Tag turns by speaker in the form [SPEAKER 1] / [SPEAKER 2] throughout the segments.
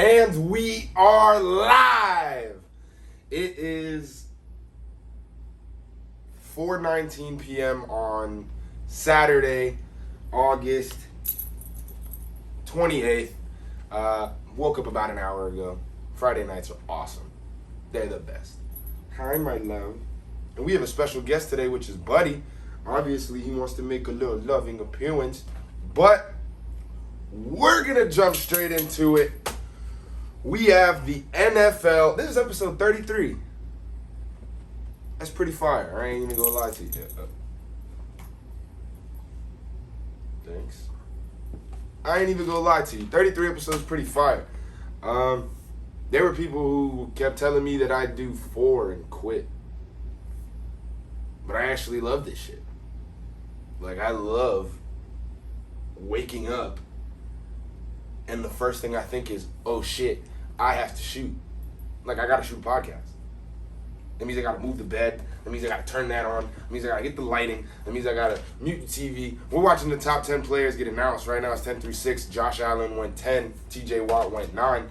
[SPEAKER 1] And we are live. It is 4:19 p.m. on Saturday, August 28th. Woke up about an hour ago. Friday nights are awesome. They're the best. Hi, my love. And we have a special guest today, which is Buddy. Obviously, he wants to make a little loving appearance. But we're going to jump straight into it. We have the NFL. This is episode 33. That's pretty fire. I ain't even gonna lie to you. Thanks. I ain't even gonna lie to you. 33 episodes pretty fire. There were people who kept telling me that I'd do 4 and quit. But I actually love this shit. Like, I love waking up and the first thing I think is, oh shit, I have to shoot. Like, I gotta shoot a podcast. That means I gotta move the bed. That means I gotta turn that on. That means I gotta get the lighting. That means I gotta mute the TV. We're watching the top 10 players get announced. Right now it's 10-6. Josh Allen went 10. TJ Watt went 9.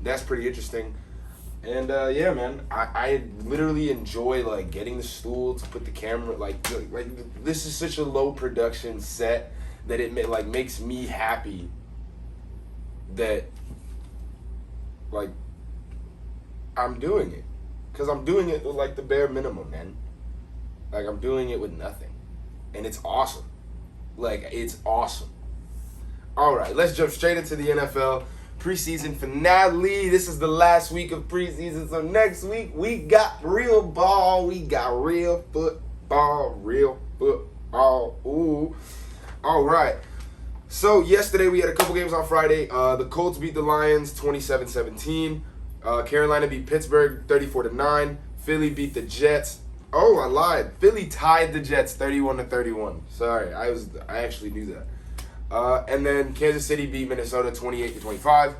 [SPEAKER 1] That's pretty interesting. And yeah, man, I literally enjoy like getting the stool to put the camera. Like this is such a low production set that it makes me happy that like I'm doing it. Because I'm doing it with, like, the bare minimum, man. Like, I'm doing it with nothing. And it's awesome. Like, it's awesome. All right, let's jump straight into the NFL Preseason Finale. This is the last week of preseason. So next week, we got real ball. We got real football. Real football. Ooh. All right. So, yesterday, we had a couple games on Friday. The Colts beat the Lions 27-17. Carolina beat Pittsburgh 34-9. Philly beat the Jets. Oh, I lied. Philly tied the Jets 31-31. Sorry, I actually knew that. And then Kansas City beat Minnesota 28-25.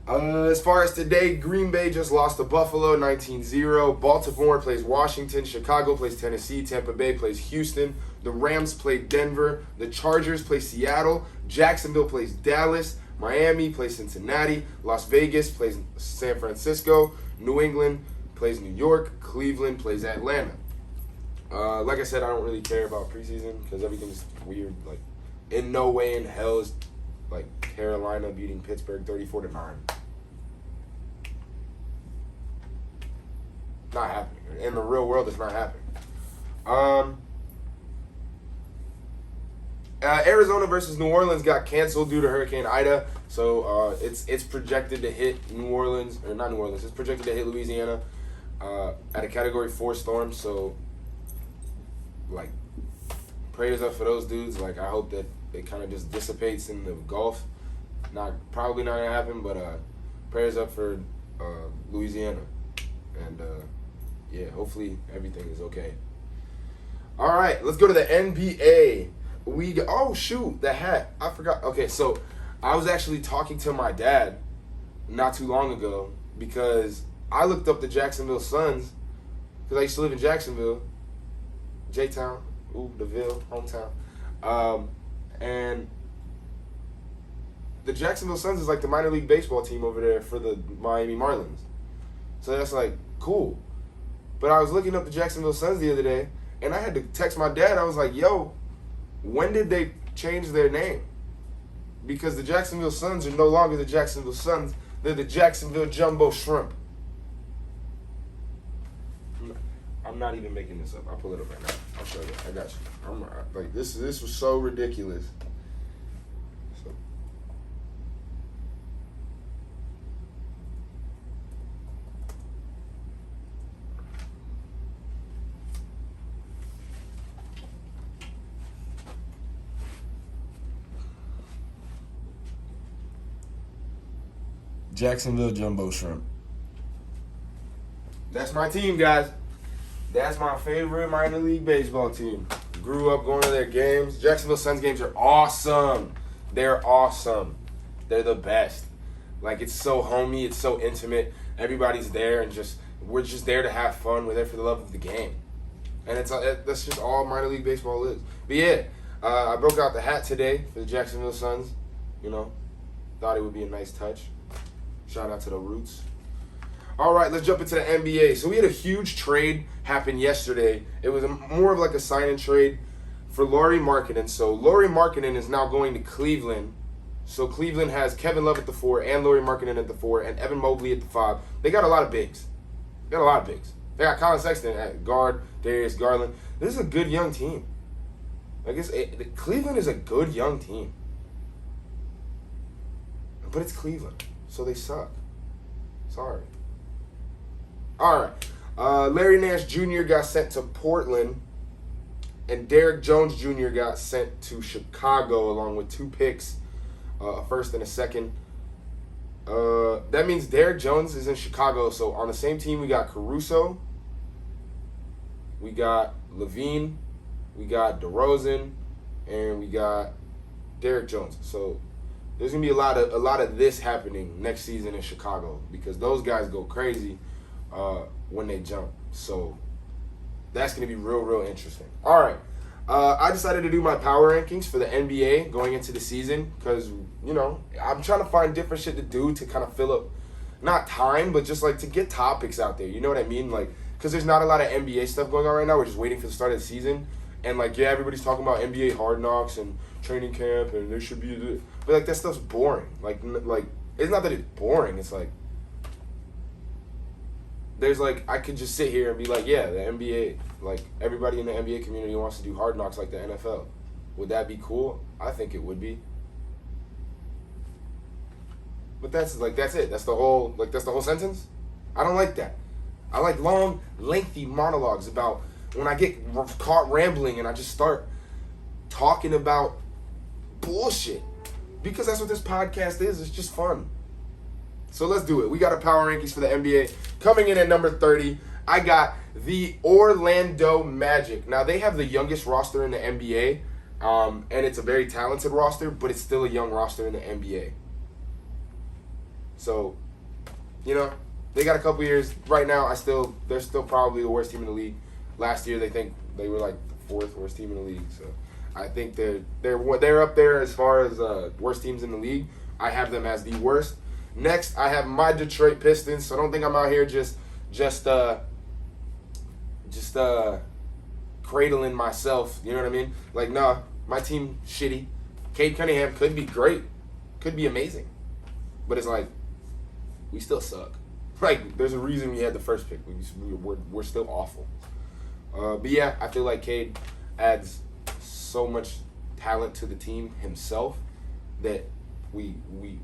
[SPEAKER 1] As far as today, Green Bay just lost to Buffalo 19-0. Baltimore plays Washington. Chicago plays Tennessee. Tampa Bay plays Houston. The Rams play Denver. The Chargers play Seattle. Jacksonville plays Dallas. Miami plays Cincinnati. Las Vegas plays San Francisco. New England plays New York. Cleveland plays Atlanta. Like I said, I don't really care about preseason because everything's weird. Like, in no way in hell is like Carolina beating Pittsburgh 34-9. Not happening. In the real world, it's not happening. Arizona versus New Orleans got canceled due to Hurricane Ida, so it's projected to hit New Orleans, or not New Orleans, it's projected to hit Louisiana at a Category 4 storm, so, like, prayers up for those dudes. Like, I hope that it kind of just dissipates in the Gulf. Probably not going to happen, but prayers up for Louisiana, and, yeah, hopefully everything is okay. All right, let's go to the NBA. Oh, shoot, the hat. I forgot. Okay, so I was actually talking to my dad not too long ago because I looked up the Jacksonville Suns because I used to live in Jacksonville, J-Town, the Ville, hometown. And the Jacksonville Suns is like the minor league baseball team over there for the Miami Marlins. So that's like cool. But I was looking up the Jacksonville Suns the other day and I had to text my dad. I was like, yo, when did they change their name? Because the Jacksonville Suns are no longer the Jacksonville Suns. They're the Jacksonville Jumbo Shrimp. I'm not even making this up. I'll pull it up right now. I'll show you. I got you. This was so ridiculous. So. Jacksonville Jumbo Shrimp. That's my team, guys. That's my favorite minor league baseball team. Grew up going to their games. Jacksonville Suns games are awesome. They're awesome. They're the best. Like, it's so homey. It's so intimate. Everybody's there, and we're just there to have fun. We're there for the love of the game. And that's just all minor league baseball is. But yeah, I broke out the hat today for the Jacksonville Suns. You know, thought it would be a nice touch. Shout out to the Roots. All right, let's jump into the NBA. So we had a huge trade happen yesterday. It was more of like a sign-in trade for Lauri Markkanen. So Lauri Markkanen is now going to Cleveland. So Cleveland has Kevin Love at the 4 and Lauri Markkanen at the 4 and Evan Mobley at the 5. They got a lot of bigs. They got Colin Sexton at guard, Darius Garland. This is a good young team. Cleveland is a good young team. But it's Cleveland, so they suck. Sorry. All right. Larry Nance Jr. got sent to Portland, and Derrick Jones Jr. got sent to Chicago along with 2 picks, a first and a second. That means Derrick Jones is in Chicago. So on the same team, we got Caruso, we got Levine, we got DeRozan, and we got Derrick Jones. So there's gonna be a lot of this happening next season in Chicago because those guys go crazy when they jump. So that's gonna be real interesting. All right. I decided to do my power rankings for the NBA going into the season because, I'm trying to find different shit to do to kind of fill up, not time, but just like to get topics out there. You know what I mean? Like, because there's not a lot of NBA stuff going on right now. We're just waiting for the start of the season. And, everybody's talking about NBA Hard Knocks and training camp and there should be but, that stuff's boring. Like, it's not that it's boring. It's like, there's I could just sit here and be like, yeah, the NBA, everybody in the NBA community wants to do Hard Knocks like the NFL. Would that be cool? I think it would be. But that's it. That's the whole sentence. I don't like that. I like long, lengthy monologues about when I get caught rambling and I just start talking about bullshit. Because that's what this podcast is. It's just fun. So let's do it. We got a power rankings for the NBA. Coming in at number 30, I got the Orlando Magic. Now, they have the youngest roster in the NBA, and it's a very talented roster, but it's still a young roster in the NBA. So, they got a couple years. Right now, they're still probably the worst team in the league. Last year, they think they were the 4th worst team in the league. So, I think they're up there as far as worst teams in the league. I have them as the worst. Next, I have my Detroit Pistons. So don't think I'm out here just cradling myself. You know what I mean? Nah, my team shitty. Cade Cunningham could be great, could be amazing, but it's we still suck. There's a reason we had the first pick. We're still awful. But yeah, I feel like Cade adds so much talent to the team himself that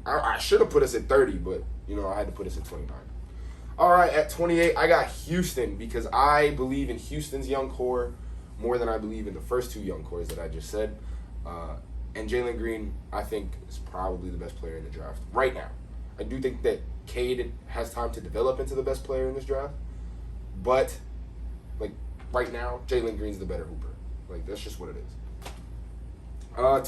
[SPEAKER 1] I should have put us at 30, but I had to put us at 29. All right, at 28, I got Houston because I believe in Houston's young core more than I believe in the first 2 young cores that I just said. And Jalen Green, I think, is probably the best player in the draft right now. I do think that Cade has time to develop into the best player in this draft, but right now, Jalen Green's the better hooper. That's just what it is.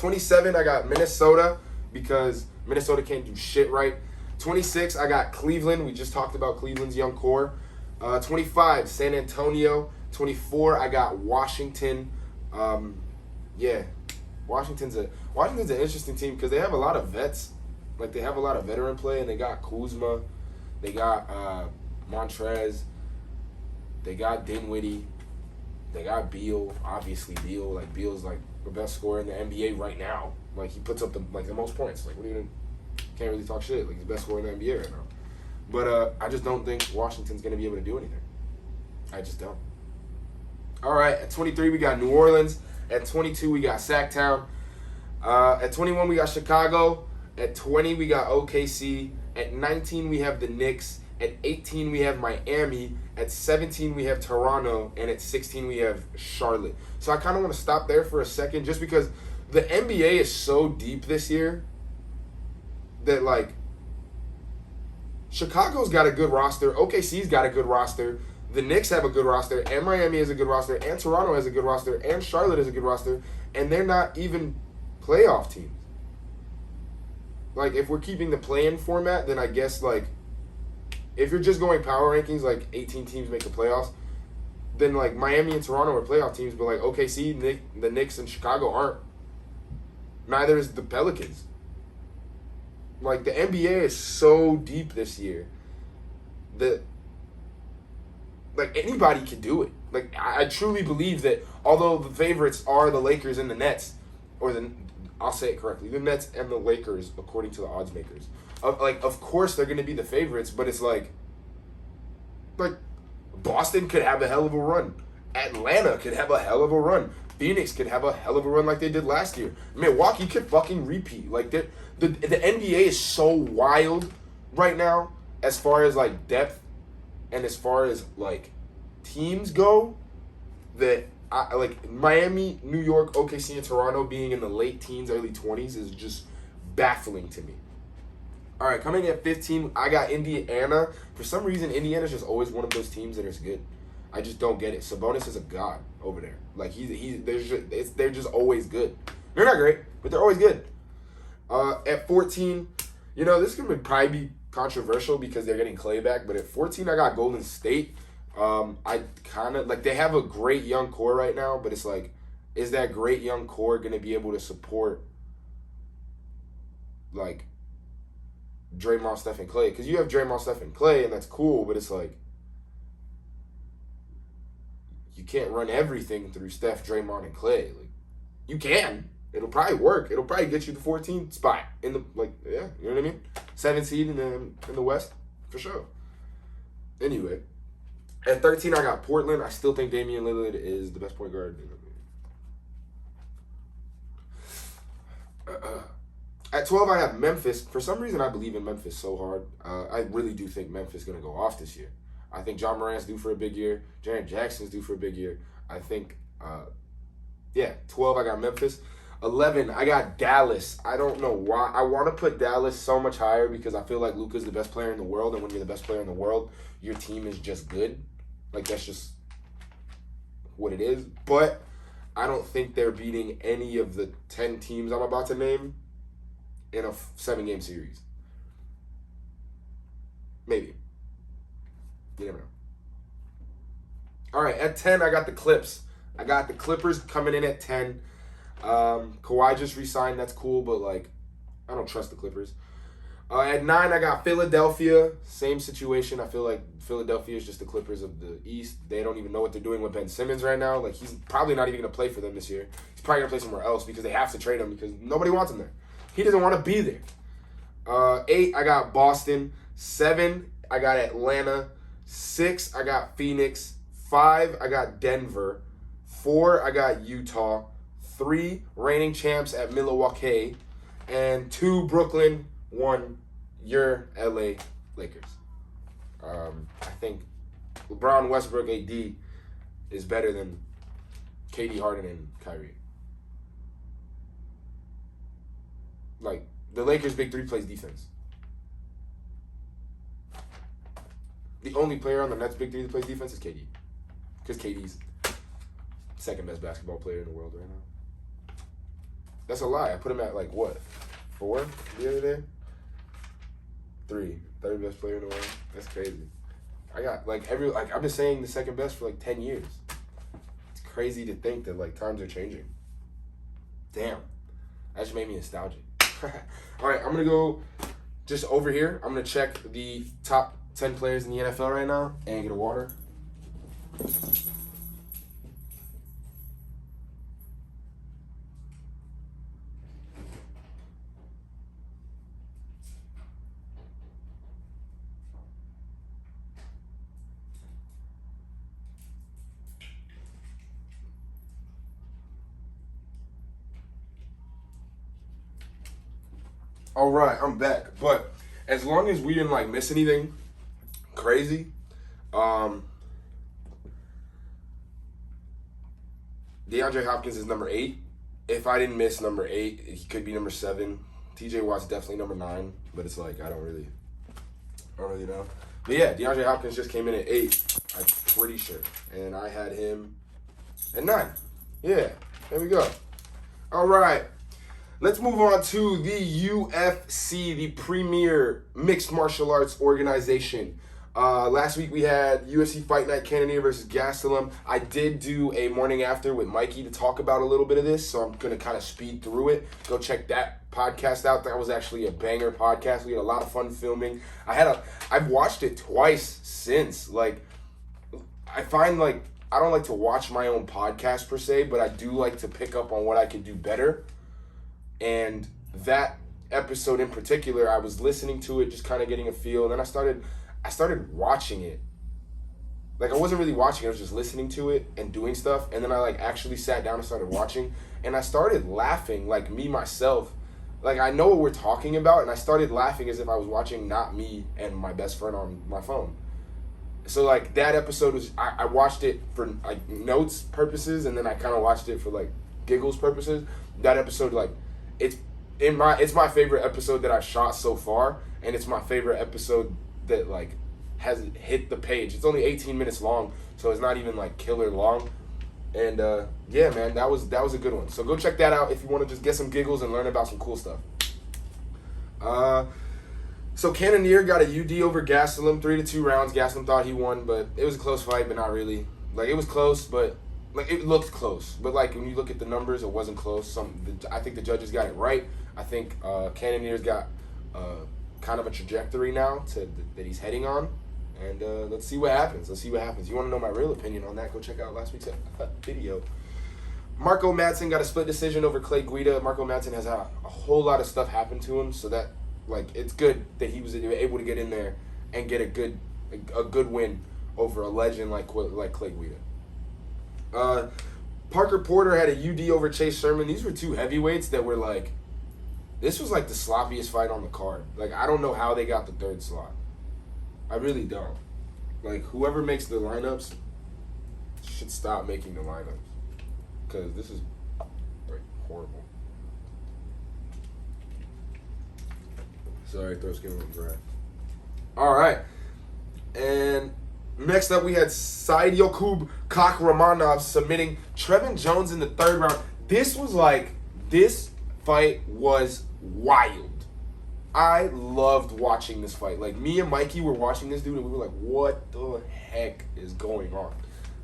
[SPEAKER 1] 27, I got Minnesota, because Minnesota can't do shit right. 26, I got Cleveland. We just talked about Cleveland's young core. 25, San Antonio. 24, I got Washington. Washington's an interesting team because they have a lot of vets. They have a lot of veteran play, and they got Kuzma. They got Montrez. They got Dinwiddie. They got Beal. Obviously, Beal. Beal's the best scorer in the NBA right now. He puts up the most points. What are you gonna? Can't really talk shit. He's the best scorer in the NBA right now. But I just don't think Washington's gonna be able to do anything. I just don't. All right, at 23 we got New Orleans. At 22 we got Sacktown. At 21 we got Chicago. At 20 we got OKC. At 19 we have the Knicks. At 18 we have Miami. At 17 we have Toronto. And at 16 we have Charlotte. So I kind of want to stop there for a second just because the NBA is so deep this year that Chicago's got a good roster, OKC's got a good roster, the Knicks have a good roster, and Miami has a good roster, and Toronto has a good roster, and Charlotte has a good roster, and they're not even playoff teams. If we're keeping the play-in format, then I guess if you're just going power rankings, 18 teams make the playoffs, then Miami and Toronto are playoff teams, but OKC, the Knicks, and Chicago aren't. Neither is the Pelicans. Like, the NBA is so deep this year that, like, anybody can do it. Like, I truly believe that although the favorites are the Lakers and the Nets, I'll say it correctly, the Nets and the Lakers, according to the odds makers. Of course they're going to be the favorites, but it's like Boston could have a hell of a run. Atlanta could have a hell of a run. Phoenix could have a hell of a run like they did last year. Milwaukee could fucking repeat. Like, the NBA is so wild right now as far as, like, depth and as far as, like, teams go that, like, Miami, New York, OKC, and Toronto being in the late teens, early 20s is just baffling to me. All right, coming at 15, I got Indiana. For some reason, Indiana's just always one of those teams that is good. I just don't get it. Sabonis is a god over there. Like, they're just always good. They're not great, but they're always good. At 14, this is going to probably be controversial because they're getting Clay back, but at 14, I got Golden State. I kind of, like, they have a great young core right now, but it's like, is that great young core going to be able to support, like, Draymond, Steph, and Clay? Because you have Draymond, Steph, and Clay, and that's cool, but it's like, you can't run everything through Steph, Draymond, and Clay. Like, you can. It'll probably work. It'll probably get you the 14th spot in the, like, yeah, you know what I mean? 7th seed in the West, for sure. Anyway, at 13, I got Portland. I still think Damian Lillard is the best point guard in the league. At 12, I have Memphis. For some reason, I believe in Memphis so hard. I really do think Memphis is going to go off this year. I think John Morant's due for a big year. Jaren Jackson's due for a big year. I think, 12, I got Memphis. 11, I got Dallas. I don't know why. I want to put Dallas so much higher because I feel like Luka's the best player in the world, and when you're the best player in the world, your team is just good. Like, that's just what it is. But I don't think they're beating any of the 10 teams I'm about to name in a 7-game series. Maybe. You never know. All right, at 10, I got the Clips. I got the Clippers coming in at 10. Kawhi just re-signed. That's cool, but, like, I don't trust the Clippers. At 9, I got Philadelphia. Same situation. I feel like Philadelphia is just the Clippers of the East. They don't even know what they're doing with Ben Simmons right now. Like, he's probably not even going to play for them this year. He's probably going to play somewhere else because they have to trade him because nobody wants him there. He doesn't want to be there. 8, I got Boston. 7, I got Atlanta. 6, I got Phoenix. 5, I got Denver. 4, I got Utah. 3, reigning champs at Milwaukee. And 2, Brooklyn. 1, your LA Lakers. I think LeBron, Westbrook, AD is better than KD, Harden, and Kyrie. Like, the Lakers' big three plays defense. The only player on the Nets' big three that plays defense is KD. Because KD's second best basketball player in the world right now. That's a lie. I put him at, like, what? 4 the other day? 3. Third best player in the world. That's crazy. I got, I've been saying the second best for, 10 years. It's crazy to think that, times are changing. Damn. That just made me nostalgic. All right, I'm going to go just over here. I'm going to check the top 10 players in the NFL right now and get a water. All right, I'm back. But as long as we didn't miss anything crazy, DeAndre Hopkins is number 8. If I didn't miss number 8, he could be number 7. TJ Watt's definitely number 9, but it's I don't really know. But yeah, DeAndre Hopkins just came in at 8, I'm pretty sure. And I had him at 9. Yeah, there we go. All right. Let's move on to the UFC, the premier mixed martial arts organization. Last week we had UFC Fight Night, Cannonier versus Gastelum. I did do a morning after with Mikey to talk about a little bit of this, so I'm going to kind of speed through it. Go check that podcast out. That was actually a banger podcast. We had a lot of fun filming. I've watched it twice since. Like, I find, like, I don't like to watch my own podcast per se, but I do like to pick up on what I could do better. And that episode in particular, I was listening to it, just kind of getting a feel, and then I started watching it. Like, I wasn't really watching, I was just listening to it and doing stuff, and then I, like, actually sat down and started watching, and I started laughing, like, me, myself. Like, I know what we're talking about, and I started laughing as if I was watching not me and my best friend on my phone. So, like, that episode was, I watched it for, like, notes purposes, and then I kind of watched it for, like, giggles purposes. That episode, like, it's my favorite episode that I've shot so far, and it's my favorite episode that, like, has hit the page. It's only 18 minutes long, so it's not even, like, killer long. And, yeah, man, that was a good one. So go check that out if you want to just get some giggles and learn about some cool stuff. So Cannonier got a UD over Gastelum, 3-2 rounds. Gastelum thought he won, but it was a close fight, but not really. Like, it was close, but, like, it looked close. But, like, when you look at the numbers, it wasn't close. I think the judges got it right. I think Cannonier's got kind of a trajectory now that he's heading on. And let's see what happens. You want to know my real opinion on that, go check out last week's video. Marco Madsen got a split decision over Clay Guida. Marco Madsen has had a whole lot of stuff happen to him, so that, like, it's good that he was able to get in there and get a good win over a legend like Clay Guida. Parker Porter had a UD over Chase Sherman. These were two heavyweights that were, like, this was, like, the sloppiest fight on the card. Like, I don't know how they got the third slot. I really don't. Like, whoever makes the lineups should stop making the lineups. Because this is, like, horrible. Sorry, throw skin on dry. All right. And next up, we had Said Yakub Kakhramonov submitting Trevin Jones in the third round. This fight was wild. I loved watching this fight. Like, me and Mikey were watching this dude, and we were like, what the heck is going on?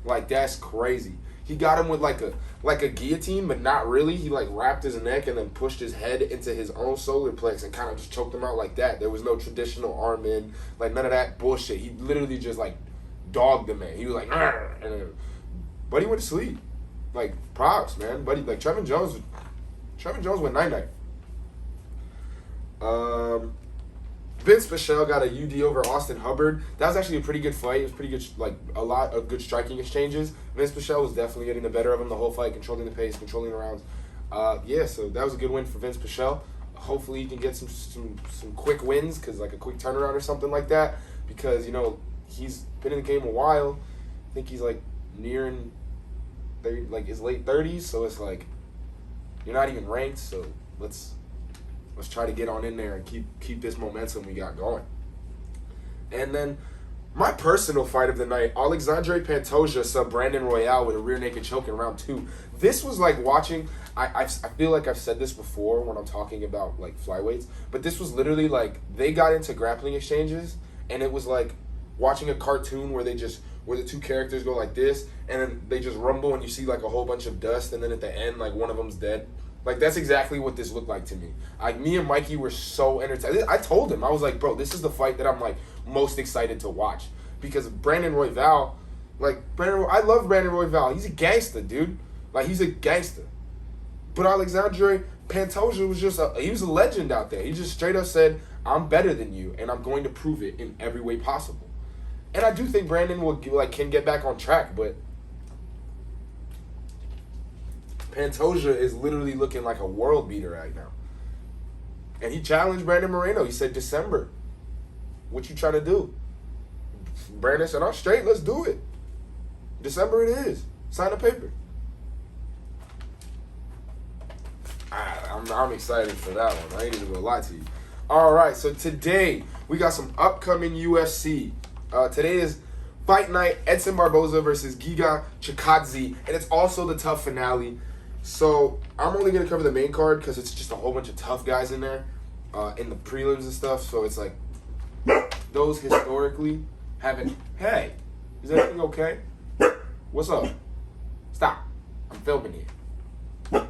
[SPEAKER 1] Like, that's crazy. He got him with, like a guillotine, but not really. He, like, wrapped his neck and then pushed his head into his own solar plex and kind of just choked him out like that. There was no traditional arm in. Like, none of that bullshit. He literally just, like, dogged the man. He was like, argh, and then, Buddy went to sleep. Like, props, man. Buddy, like, Trevin Jones went night-night. Vince Pichel got a UD over Austin Hubbard. That was actually a pretty good fight. It was pretty good, like, a lot of good striking exchanges. Vince Pichel was definitely getting the better of him the whole fight, controlling the pace, controlling the rounds. Yeah, so that was a good win for Vince Pichel. Hopefully he can get some quick wins, because, like, a quick turnaround or something like that, because, you know, he's been in the game a while. I think he's, like, nearing 30, like, his late 30s, so it's like, you're not even ranked, so let's try to get on in there and keep this momentum we got going. And then my personal fight of the night, Alexandre Pantoja sub Brandon Royale with a rear naked choke in round 2. This was like watching, I feel like I've said this before when I'm talking about, like, flyweights, but this was literally like they got into grappling exchanges, and it was like watching a cartoon where the two characters go like this, and then they just rumble and you see, like, a whole bunch of dust, and then at the end, like, one of them's dead. Like, that's exactly what this looked like to me. Like, me and Mikey were so entertained. I told him, I was like, bro, this is the fight that I'm, like, most excited to watch. Because Brandon Royval, like, I love Brandon Royval. He's a gangster, dude. Like, he's a gangster. But Alexandre Pantoja was he was a legend out there. He just straight up said, I'm better than you, and I'm going to prove it in every way possible. And I do think Brandon can get back on track, but Pantoja is literally looking like a world beater right now. And he challenged Brandon Moreno. He said, December, what you trying to do? Brandon said, I'm straight, let's do it. December it is. Sign the paper. I'm excited for that one. I ain't even gonna lie to you. All right, so today we got some upcoming UFC. Today is Fight Night, Edson Barbosa versus Gigachikazi, and it's also the TUF Finale. So I'm only going to cover the main card because it's just a whole bunch of tough guys in there in the prelims and stuff. So it's like those historically Hey, is everything okay? What's up? Stop. I'm filming here.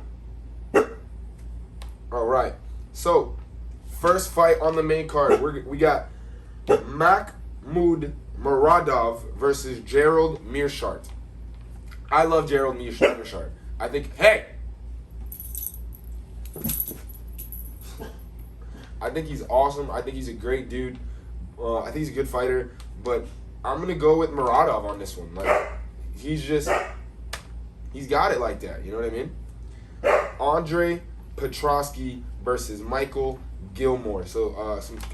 [SPEAKER 1] All right. So, first fight on the main card. We got Mahmoud Moradov versus Gerald Meershart. I love Gerald Meershart. I think, I think he's awesome. I think he's a great dude. I think he's a good fighter. But I'm going to go with Moradov on this one. Like, he's got it like that. You know what I mean? Andre Petrovsky versus Michael Gilmore. So,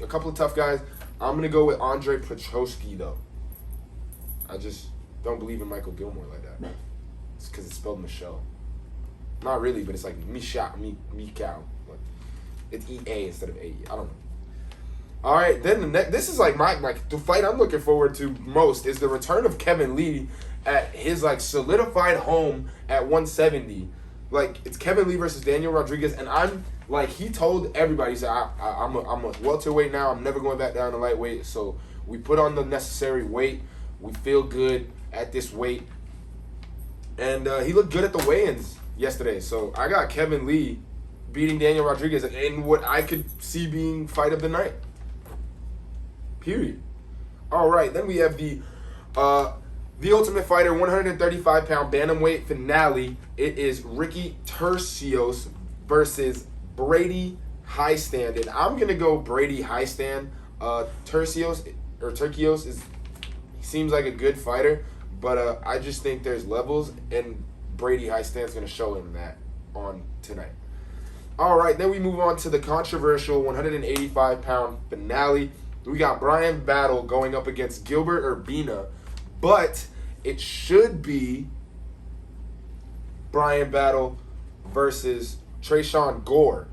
[SPEAKER 1] a couple of tough guys. I'm going to go with Andre Petrovsky, though. I just don't believe in Michael Gilmore like that. It's because it's spelled Michelle. Not really, but it's like Michal. It's EA instead of AE. I don't know. All right, then this is like the fight I'm looking forward to most is the return of Kevin Lee at his like solidified home at 170. Like, it's Kevin Lee versus Daniel Rodriguez, and I'm like, he told everybody, he said, I'm a welterweight now. I'm never going back down to lightweight. So we put on the necessary weight. We feel good at this weight, and he looked good at the weigh-ins yesterday. So I got Kevin Lee beating Daniel Rodriguez in what I could see being fight of the night. Period. All right, then we have the Ultimate Fighter 135-pound bantamweight finale. It is Ricky Turcios versus Brady Highstand, and I'm gonna go Brady Highstand. Turcios seems like a good fighter, but I just think there's levels, and Brady Highstand's gonna show him that on tonight. All right, then we move on to the controversial 185-pound finale. We got Brian Battle going up against Gilbert Urbina, but it should be Brian Battle versus Tresean Gore.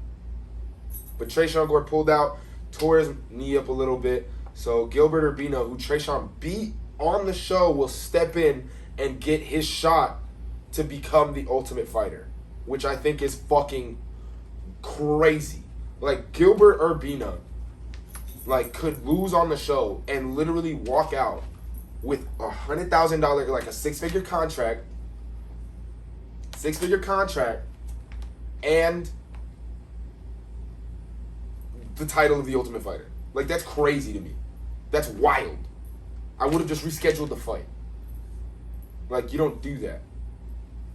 [SPEAKER 1] But Tresean Gore pulled out, tore his knee up a little bit. So Gilbert Urbina, who Tresean beat on the show, will step in and get his shot to become the Ultimate Fighter, which I think is fucking crazy. Like, Gilbert Urbina like could lose on the show and literally walk out with $100,000, like a six-figure contract, and the title of the Ultimate Fighter. Like, that's crazy to me. That's wild. I would have just rescheduled the fight. Like, you don't do that.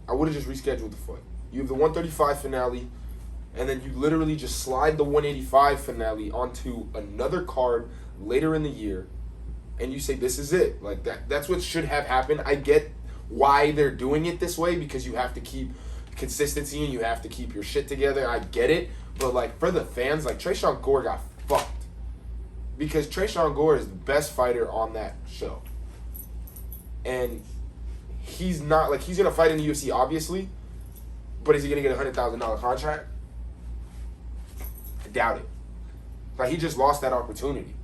[SPEAKER 1] I would have just rescheduled the fight. You have the 135 finale, and then you literally just slide the 185 finale onto another card later in the year, and you say, this is it. Like, that's what should have happened. I get why they're doing it this way, because you have to keep consistency and you have to keep your shit together. I get it. But, like, for the fans, like, Tresean Gore got fucked. Because Tresean Gore is the best fighter on that show. And he's not, like, he's going to fight in the UFC, obviously. But is he going to get a $100,000 contract? I doubt it. Like, he just lost that opportunity.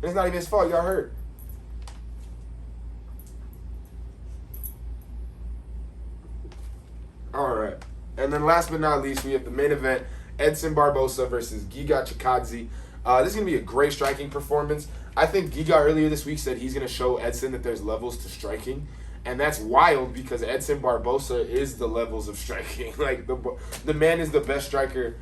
[SPEAKER 1] And it's not even his fault. He got hurt. All right. And then last but not least, we have the main event, Edson Barbosa versus Gigachikazi. This is going to be a great striking performance. I think Giga earlier this week said he's going to show Edson that there's levels to striking. And that's wild because Edson Barbosa is the levels of striking. Like, the man is the best striker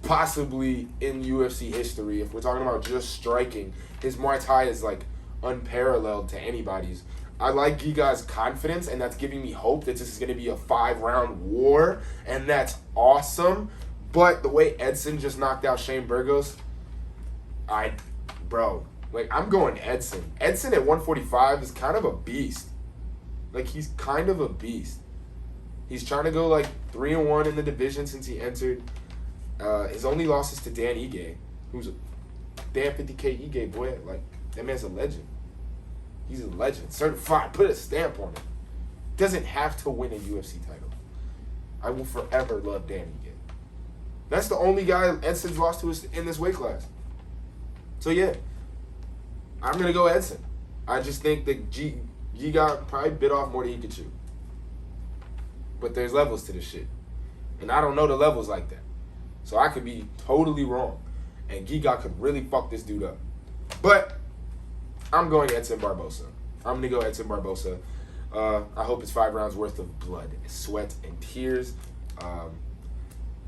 [SPEAKER 1] possibly in UFC history. If we're talking about just striking, his Muay Thai is, like, unparalleled to anybody's. I like Giga's confidence, and that's giving me hope that this is going to be a 5-round war, and that's awesome. But the way Edson just knocked out Shane Burgos, I'm going Edson. Edson at 145 is kind of a beast. Like, he's kind of a beast. He's trying to go, like, 3-1 in the division since he entered. His only losses to Dan Ige, who's a damn 50K Ige, boy. Like, that man's a legend. He's a legend. Certified. Put a stamp on it. Doesn't have to win a UFC title. I will forever love Danny Ige. That's the only guy Edson's lost to in this weight class. So, yeah. I'm going to go Edson. I just think that Giga probably bit off more than he could chew. But there's levels to this shit. And I don't know the levels like that. So I could be totally wrong. And Giga could really fuck this dude up. But I'm going Edson Barbosa. I'm going to go Edson Barbosa. I hope it's 5 rounds worth of blood, sweat, and tears.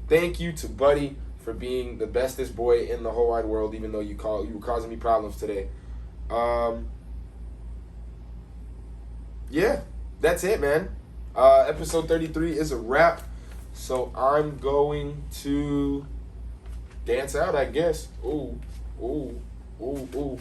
[SPEAKER 1] Thank you to Buddy for being the bestest boy in the whole wide world, even though you were causing me problems today. Yeah, that's it, man. Episode 33 is a wrap. So I'm going to dance out, I guess. Ooh, ooh, ooh, ooh.